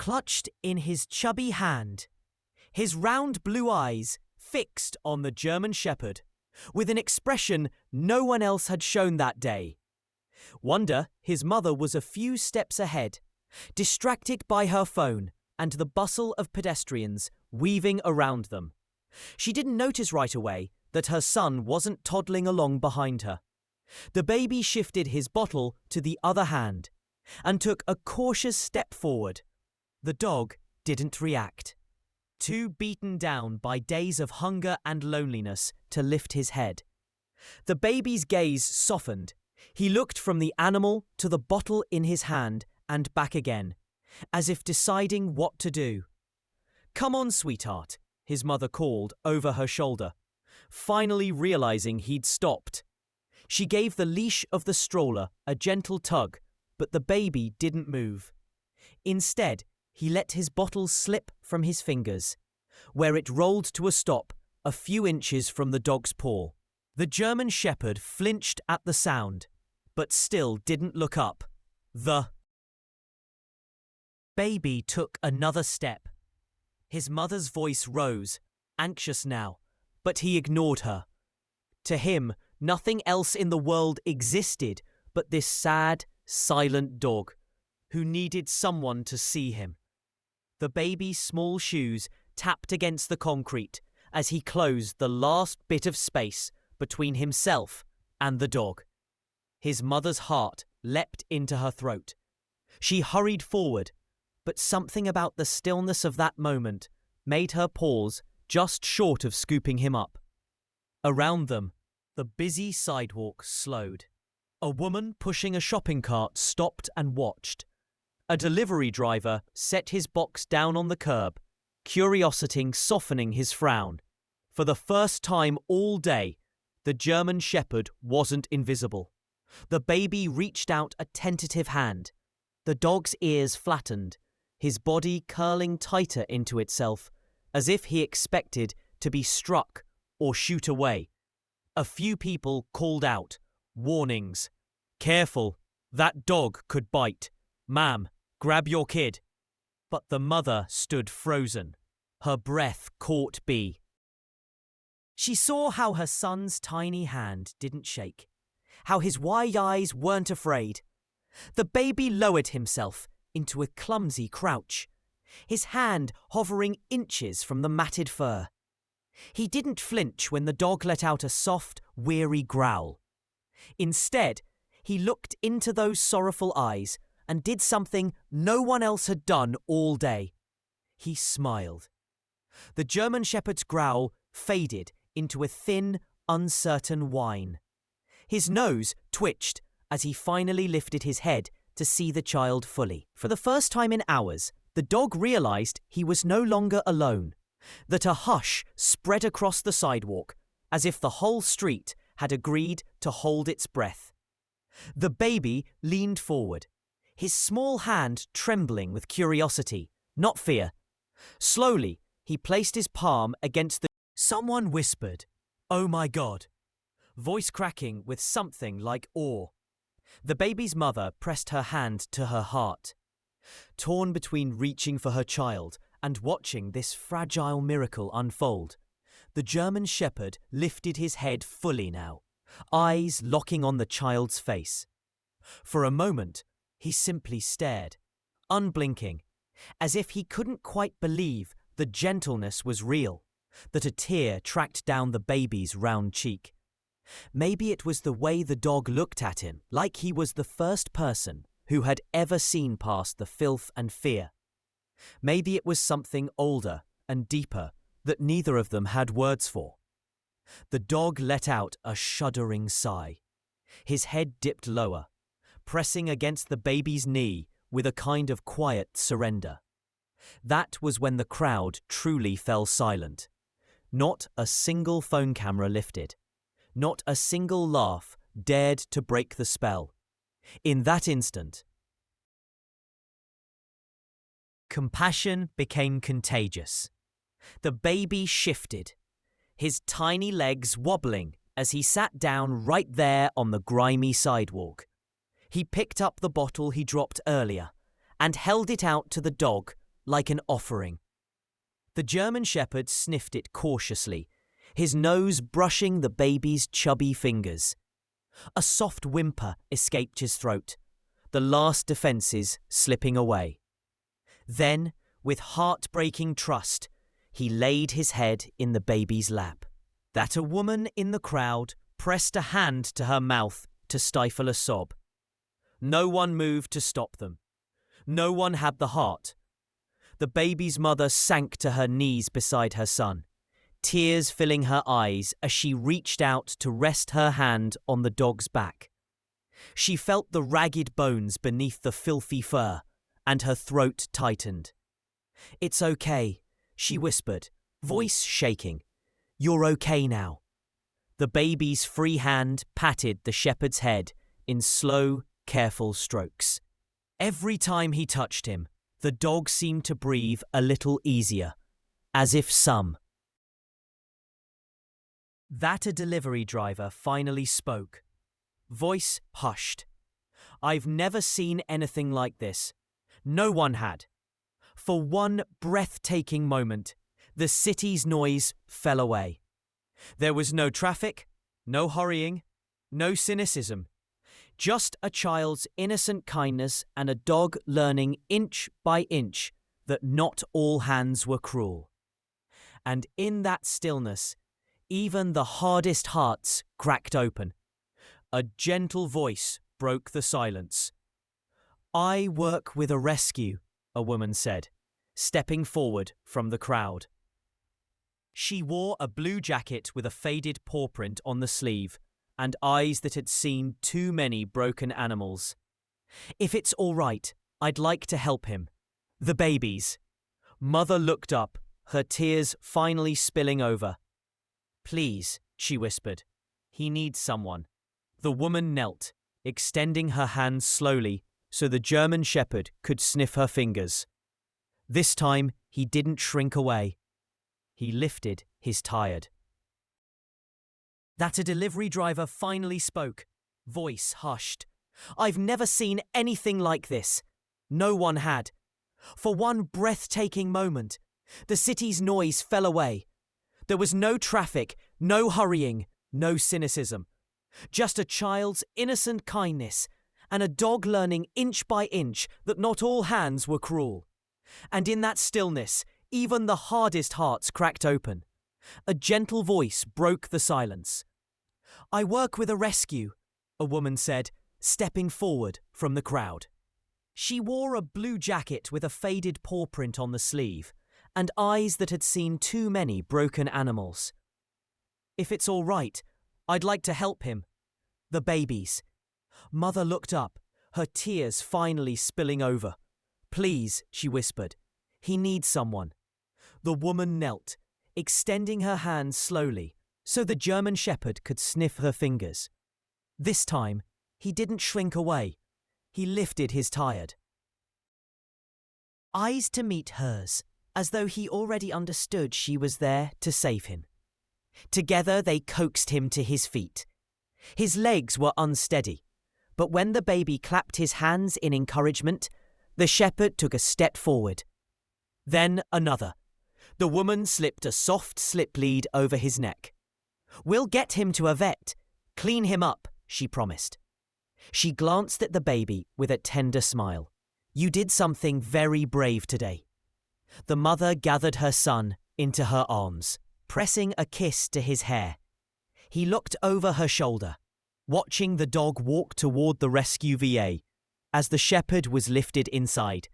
clutched in his chubby hand, his round blue eyes fixed on the German Shepherd, with an expression no one else had shown that day. Wonder his mother was a few steps ahead, distracted by her phone and the bustle of pedestrians weaving around them. She didn't notice right away that her son wasn't toddling along behind her. The baby shifted his bottle to the other hand and took a cautious step forward. The dog didn't react, too beaten down by days of hunger and loneliness to lift his head. The baby's gaze softened. He looked from the animal to the bottle in his hand and back again, as if deciding what to do. "Come on, sweetheart," his mother called over her shoulder, finally realizing he'd stopped. She gave the leash of the stroller a gentle tug, but the baby didn't move. Instead, he let his bottle slip from his fingers, where it rolled to a stop a few inches from the dog's paw. The German Shepherd flinched at the sound, but still didn't look up. The baby took another step. His mother's voice rose, anxious now, but he ignored her. To him, nothing else in the world existed but this sad, silent dog, who needed someone to see him. The baby's small shoes tapped against the concrete as he closed the last bit of space between himself and the dog. His mother's heart leapt into her throat. She hurried forward, but something about the stillness of that moment made her pause just short of scooping him up. Around them, the busy sidewalk slowed. A woman pushing a shopping cart stopped and watched. A delivery driver set his box down on the curb, curiosity softening his frown. For the first time all day, the German Shepherd wasn't invisible. The baby reached out a tentative hand. The dog's ears flattened, his body curling tighter into itself, as if he expected to be struck or shoot away. A few people called out, warnings. "Careful, that dog could bite. Ma'am, grab your kid." But the mother stood frozen, her breath caught B. She saw how her son's tiny hand didn't shake, how his wide eyes weren't afraid. The baby lowered himself into a clumsy crouch, his hand hovering inches from the matted fur. He didn't flinch when the dog let out a soft, weary growl. Instead, he looked into those sorrowful eyes and did something no one else had done all day. He smiled. The German Shepherd's growl faded into a thin, uncertain whine. His nose twitched as he finally lifted his head to see the child fully. For the first time in hours, the dog realized he was no longer alone, that a hush spread across the sidewalk, as if the whole street had agreed to hold its breath. The baby leaned forward, his small hand trembling with curiosity, not fear. Slowly, he placed his palm against the... Someone whispered, "Oh my God," voice cracking with something like awe. The baby's mother pressed her hand to her heart. Torn between reaching for her child and watching this fragile miracle unfold, the German Shepherd lifted his head fully now, eyes locking on the child's face. For a moment, he simply stared, unblinking, as if he couldn't quite believe the gentleness was real, that a tear tracked down the baby's round cheek. Maybe it was the way the dog looked at him, like he was the first person who had ever seen past the filth and fear. Maybe it was something older and deeper that neither of them had words for. The dog let out a shuddering sigh. His head dipped lower, pressing against the baby's knee with a kind of quiet surrender. That was when the crowd truly fell silent. Not a single phone camera lifted. Not a single laugh dared to break the spell. In that instant, compassion became contagious. The baby shifted, his tiny legs wobbling as he sat down right there on the grimy sidewalk. He picked up the bottle he dropped earlier and held it out to the dog like an offering. The German Shepherd sniffed it cautiously, his nose brushing the baby's chubby fingers. A soft whimper escaped his throat, the last defences slipping away. Then, with heartbreaking trust, he laid his head in the baby's lap. That a woman in the crowd pressed a hand to her mouth to stifle a sob. No one moved to stop them. No one had the heart. The baby's mother sank to her knees beside her son, tears filling her eyes as she reached out to rest her hand on the dog's back. She felt the ragged bones beneath the filthy fur, and her throat tightened. "It's okay," she whispered, voice shaking. "You're okay now." The baby's free hand patted the shepherd's head in slow, careful strokes. Every time he touched him, the dog seemed to breathe a little easier, as if That a delivery driver finally spoke. Voice hushed. "I've never seen anything like this. No one had." For one breathtaking moment, the city's noise fell away. There was no traffic, no hurrying, no cynicism. Just a child's innocent kindness and a dog learning inch by inch that not all hands were cruel. And in that stillness, even the hardest hearts cracked open. A gentle voice broke the silence. "I work with a rescue," a woman said, stepping forward from the crowd. She wore a blue jacket with a faded paw print on the sleeve and eyes that had seen too many broken animals. "If it's all right, I'd like to help him. The babies." Mother looked up, her tears finally spilling over. "Please," she whispered. "He needs someone." The woman knelt, extending her hands slowly so the German Shepherd could sniff her fingers. This time, he didn't shrink away. He lifted his tired. That a delivery driver finally spoke, voice hushed. "I've never seen anything like this." No one had. For one breathtaking moment, the city's noise fell away. There was no traffic, no hurrying, no cynicism. Just a child's innocent kindness and a dog learning inch by inch that not all hands were cruel. And in that stillness, even the hardest hearts cracked open. A gentle voice broke the silence. "I work with a rescue," a woman said, stepping forward from the crowd. She wore a blue jacket with a faded paw print on the sleeve and eyes that had seen too many broken animals. "If it's all right, I'd like to help him. The babies." Mother looked up, her tears finally spilling over. "Please," she whispered. "He needs someone." The woman knelt, extending her hands slowly so the German Shepherd could sniff her fingers. This time, he didn't shrink away. He lifted his tired eyes to meet hers, as though he already understood she was there to save him. Together they coaxed him to his feet. His legs were unsteady, but when the baby clapped his hands in encouragement, the shepherd took a step forward. Then another. The woman slipped a soft slip lead over his neck. "We'll get him to a vet. Clean him up," she promised. She glanced at the baby with a tender smile. "You did something very brave today." The mother gathered her son into her arms, pressing a kiss to his hair. He looked over her shoulder, watching the dog walk toward the rescue VA as the shepherd was lifted inside.